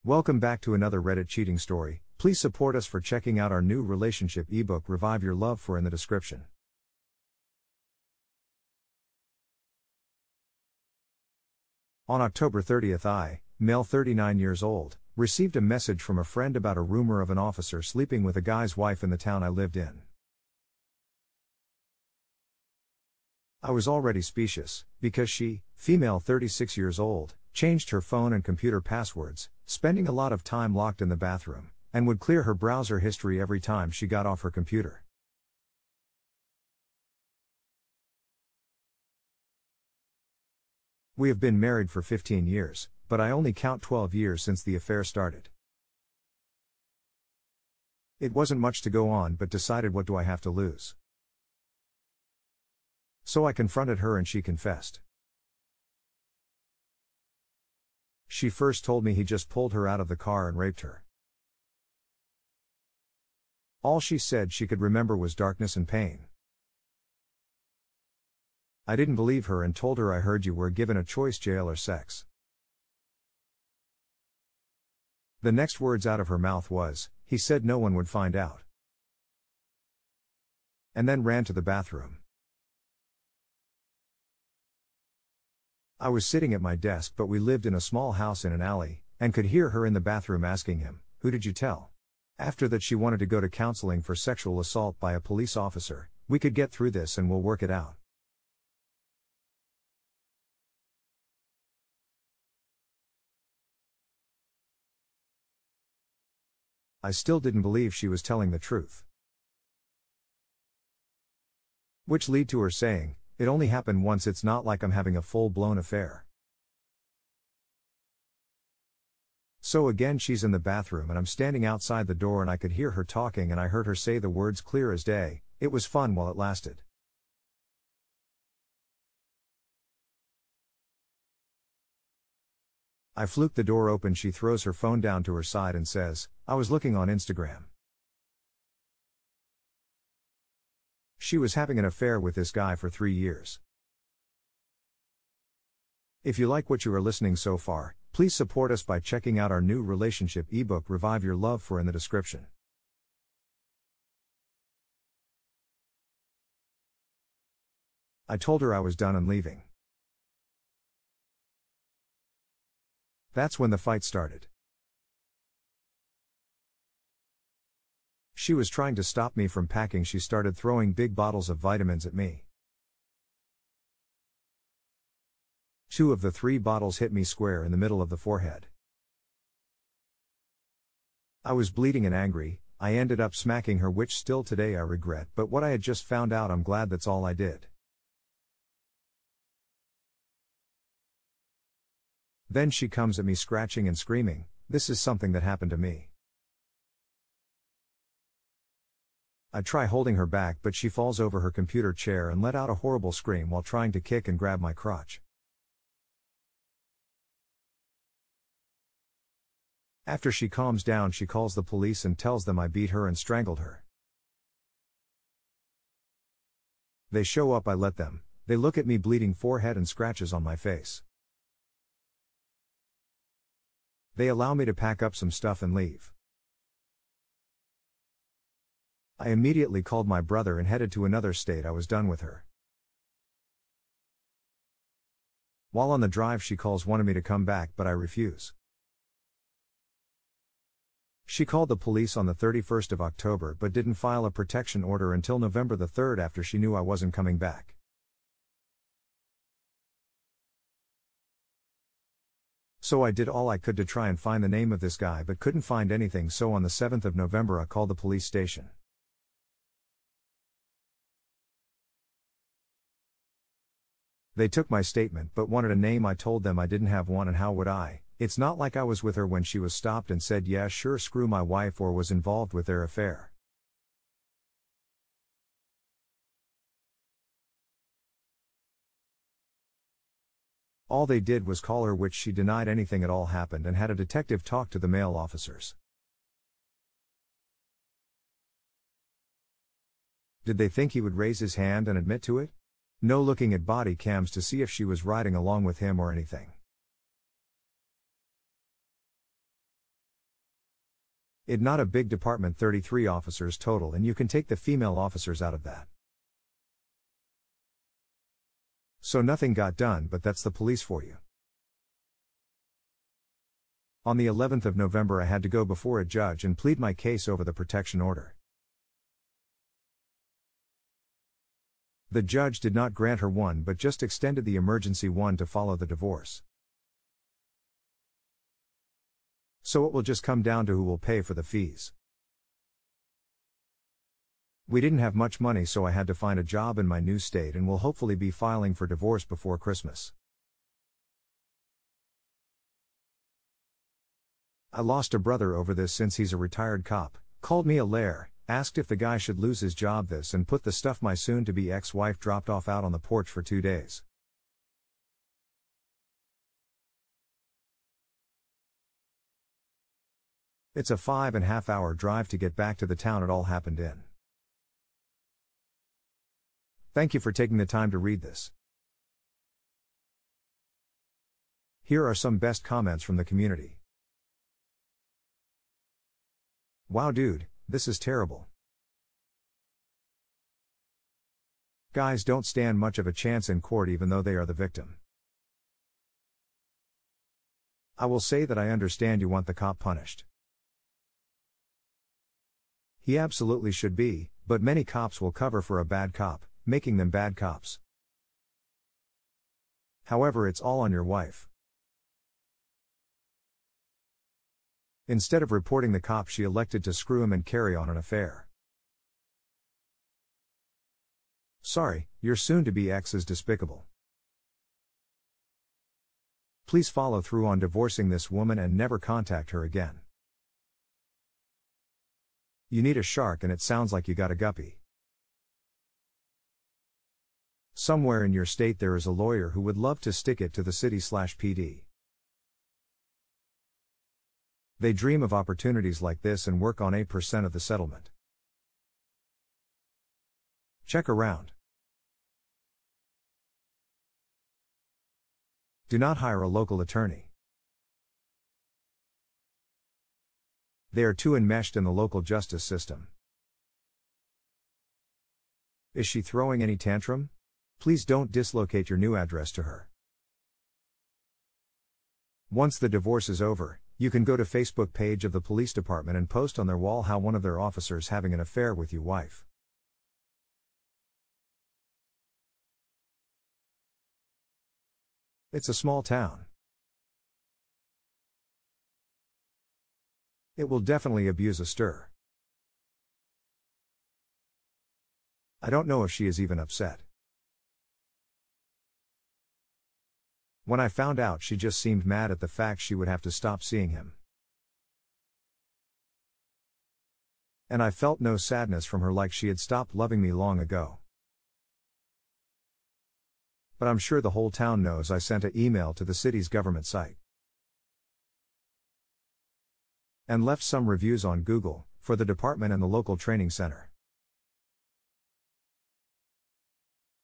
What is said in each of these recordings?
Welcome back to another Reddit cheating story. Please support us for checking out our new relationship ebook Revive Your Love for in the description. On October 30th male 39 years old, received a message from a friend about a rumor of an officer sleeping with a guy's wife in the town I lived in. I was already suspicious, because she, female 36 years old, changed her phone and computer passwords, spending a lot of time locked in the bathroom, and would clear her browser history every time she got off her computer. We have been married for 15 years, but I only count 12 years since the affair started. It wasn't much to go on, but decided, what do I have to lose? So I confronted her and she confessed. She first told me he just pulled her out of the car and raped her. All she said she could remember was darkness and pain. I didn't believe her and told her, I heard you were given a choice, jail or sex. The next words out of her mouth was, he said no one would find out. And then ran to the bathroom. I was sitting at my desk, but we lived in a small house in an alley, and could hear her in the bathroom asking him, who did you tell? After that she wanted to go to counseling for sexual assault by a police officer. We could get through this and we'll work it out. I still didn't believe she was telling the truth. Which led to her saying, it only happened once, it's not like I'm having a full-blown affair. So again she's in the bathroom and I'm standing outside the door and I could hear her talking and I heard her say the words clear as day, it was fun while it lasted. I fluke the door open, she throws her phone down to her side and says, I was looking on Instagram. She was having an affair with this guy for 3 years. If you like what you are listening so far, please support us by checking out our new relationship ebook Revive Your Love for in the description. I told her I was done and leaving. That's when the fight started. She was trying to stop me from packing. She started throwing big bottles of vitamins at me. 2 of the 3 bottles hit me square in the middle of the forehead. I was bleeding and angry. I ended up smacking her, which still today I regret, but what I had just found out, I'm glad that's all I did. Then she comes at me scratching and screaming, this is something that happened to me. I try holding her back, but she falls over her computer chair and let out a horrible scream while trying to kick and grab my crotch. After she calms down, she calls the police and tells them I beat her and strangled her. They show up, I let them. They look at me, bleeding forehead and scratches on my face. They allow me to pack up some stuff and leave. I immediately called my brother and headed to another state. I was done with her. While on the drive she calls, wanted me to come back, but I refuse. She called the police on the 31st of October but didn't file a protection order until November the 3rd after she knew I wasn't coming back. So I did all I could to try and find the name of this guy but couldn't find anything, so on the 7th of November I called the police station. They took my statement but wanted a name. I told them I didn't have one, and how would I? It's not like I was with her when she was stopped and said yeah sure, screw my wife, or was involved with their affair. All they did was call her, which she denied anything at all happened, and had a detective talk to the male officers. Did they think he would raise his hand and admit to it? No looking at body cams to see if she was riding along with him or anything. It not a big department, 33 officers total, and you can take the female officers out of that. So nothing got done, but that's the police for you. On the 11th of November I had to go before a judge and plead my case over the protection order. The judge did not grant her one but just extended the emergency one to follow the divorce. So it will just come down to who will pay for the fees. We didn't have much money, so I had to find a job in my new state and will hopefully be filing for divorce before Christmas. I lost a brother over this since he's a retired cop, called me a liar, asked if the guy should lose his job this and put the stuff my soon-to-be ex-wife dropped off out on the porch for 2 days. It's a 5.5-hour drive to get back to the town it all happened in. Thank you for taking the time to read this. Here are some best comments from the community. Wow dude, this is terrible. Guys don't stand much of a chance in court even though they are the victim. I will say that I understand you want the cop punished. He absolutely should be, but many cops will cover for a bad cop, making them bad cops. However, it's all on your wife. Instead of reporting the cop, she elected to screw him and carry on an affair. Sorry, your soon-to-be ex is despicable. Please follow through on divorcing this woman and never contact her again. You need a shark and it sounds like you got a guppy. Somewhere in your state there is a lawyer who would love to stick it to the city/PD. They dream of opportunities like this and work on 8% of the settlement. Check around. Do not hire a local attorney. They are too enmeshed in the local justice system. Is she throwing any tantrum? Please don't dislocate your new address to her. Once the divorce is over, you can go to Facebook page of the police department and post on their wall how one of their officers having an affair with your wife. It's a small town. It will definitely abuse a stir. I don't know if she is even upset. When I found out, she just seemed mad at the fact she would have to stop seeing him. And I felt no sadness from her, like she had stopped loving me long ago. But I'm sure the whole town knows I sent an email to the city's government site. And left some reviews on Google, for the department and the local training center.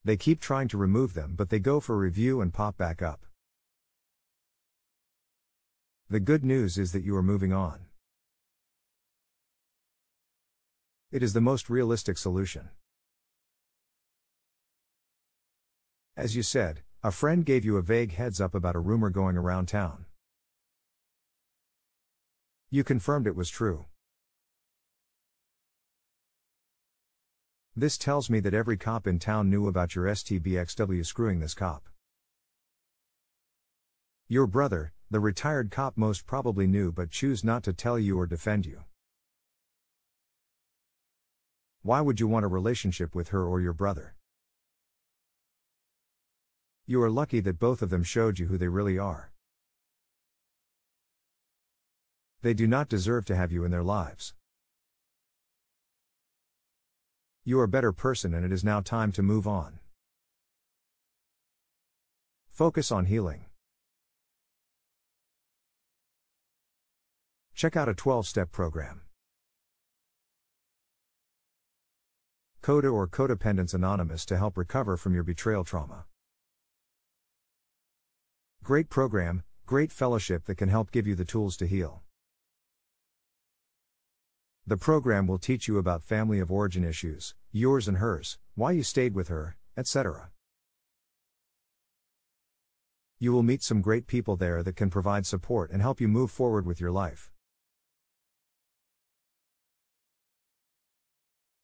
They keep trying to remove them, but they go for review and pop back up. The good news is that you are moving on. It is the most realistic solution. As you said, a friend gave you a vague heads up about a rumor going around town. You confirmed it was true. This tells me that every cop in town knew about your STBXW screwing this cop. Your brother, the retired cop, most probably knew but choose not to tell you or defend you. Why would you want a relationship with her or your brother? You are lucky that both of them showed you who they really are. They do not deserve to have you in their lives. You are a better person and it is now time to move on. Focus on healing. Check out a 12-step program. Coda or Codependence Anonymous to help recover from your betrayal trauma. Great program, great fellowship that can help give you the tools to heal. The program will teach you about family of origin issues, yours and hers, why you stayed with her, etc. You will meet some great people there that can provide support and help you move forward with your life.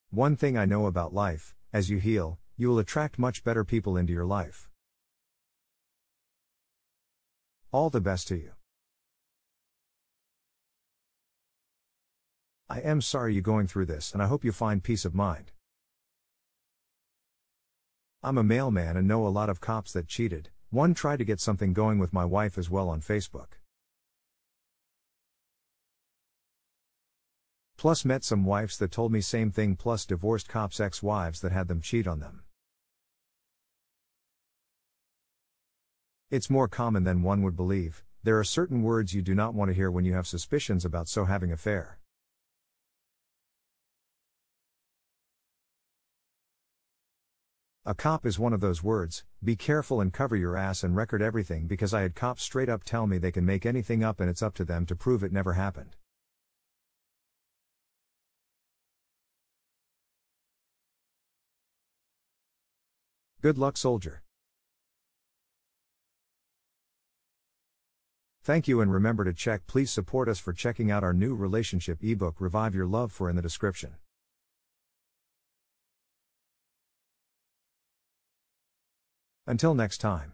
One thing I know about life: as you heal, you will attract much better people into your life. All the best to you. I am sorry you're going through this, and I hope you find peace of mind. I'm a mailman and know a lot of cops that cheated. One tried to get something going with my wife as well on Facebook. Plus met some wives that told me same thing, plus divorced cops' ex-wives that had them cheat on them. It's more common than one would believe. There are certain words you do not want to hear when you have suspicions about so having an affair. A cop is one of those words. Be careful and cover your ass and record everything, because I had cops straight up tell me they can make anything up and it's up to them to prove it never happened. Good luck, soldier. Thank you, and remember to check. Please support us for checking out our new relationship ebook, Revive Your Love, for in the description. Until next time.